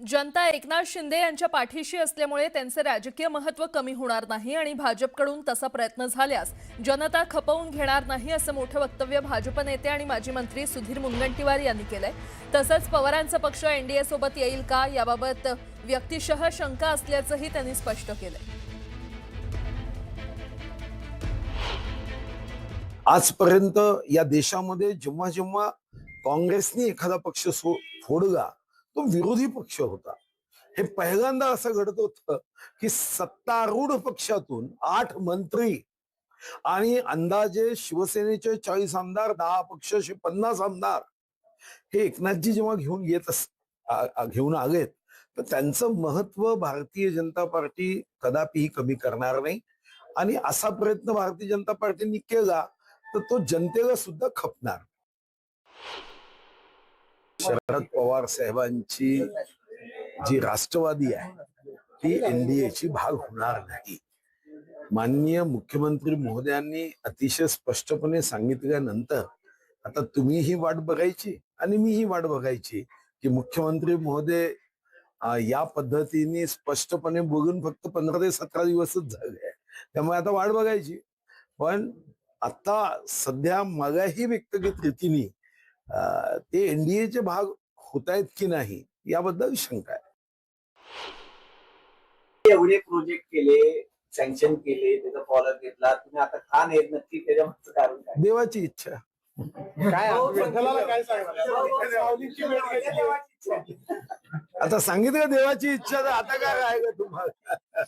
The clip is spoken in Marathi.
जनता एकनाथ शिंदे यांच्या पाठीशी असल्यामुळे त्यांचे राजकीय महत्त्व कमी होणार नाही आणि भाजपकडून तसा प्रयत्न झाल्यास जनता खपवून घेणार नाही असं मोठं वक्तव्य भाजप नेते आणि माजी मंत्री सुधीर मुनगंटीवार यांनी केलंय। तसंच पवारांचा पक्ष एनडीए सोबत येईल का याबाबत व्यक्तिशः शंका असल्याचंही त्यांनी स्पष्ट केलंय। आजपर्यंत या देशामध्ये जेव्हा जेव्हा काँग्रेसने एखादा पक्ष फोडला तो विरोधी पक्ष होता। हे पहिल्यांदा असं घडत होतं की सत्तारूढ पक्षातून 8 मंत्री आणि अंदाजे शिवसेनेचे 40 आमदार, 10 पक्षाचे 50 आमदार हे एकनाथजी जेव्हा घेऊन आलेत तर त्यांचं महत्व भारतीय जनता पार्टी कदापिही कमी करणार नाही। आणि असा प्रयत्न भारतीय जनता पार्टीने केला तर तो जनतेला सुद्धा खपणार। शरद पवार साहेबांची जी राष्ट्रवादी आहे ती एनडीएची भाग होणार नाही। माननीय मुख्यमंत्री महोदयांनी अतिशय स्पष्टपणे सांगितल्यानंतर आता तुम्ही ही वाट बघायची आणि मी ही वाट बघायची की मुख्यमंत्री महोदय या पद्धतीने स्पष्टपणे बोलून फक्त 15 ते 17 दिवसच झाले, त्यामुळे आता वाट बघायची। पण आता सध्या मलाही व्यक्तिगत रीतीने ते एनडीएचे भाग होत आहेत की नाही याबद्दल शंका आहे। एवढे प्रोजेक्ट केले, सँक्शन केले, त्याचा फॉलोअप घेतला, तुम्ही आता का नाही नक्की त्याच्यामागचं कारण काय? देवाची इच्छा। काय आता सांगितलं देवाची इच्छा, तर आता काय आहे का तुम्हाला?